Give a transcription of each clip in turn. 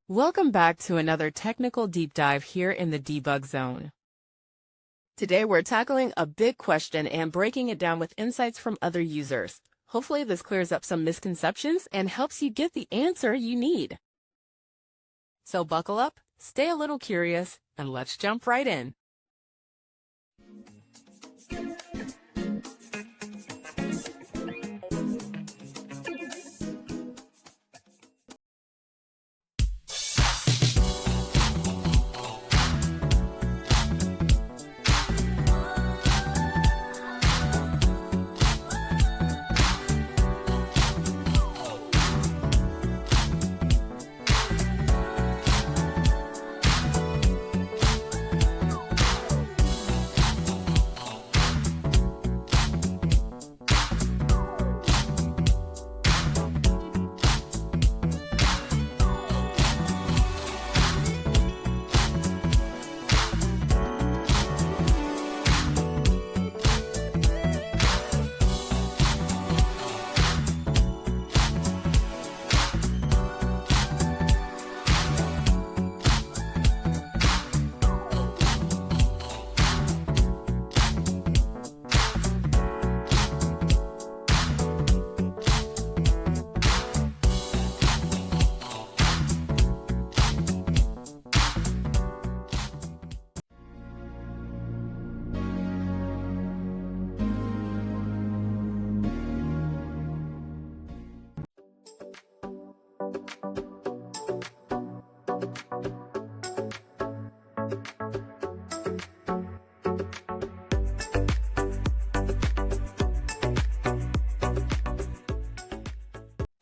Welcome back to another technical deep dive here in the debug zone. Today we're tackling a big question and breaking it down with insights from other users. Hopefully this clears up some misconceptions and helps you get the answer you need. So buckle up, stay a little curious, and let's jump right in.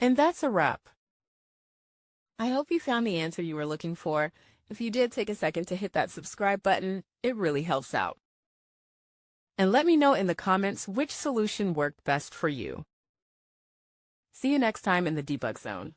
And that's a wrap. I hope you found the answer you were looking for. If you did, take a second to hit that subscribe button. It really helps out. And let me know in the comments which solution worked best for you. See you next time in the debug zone.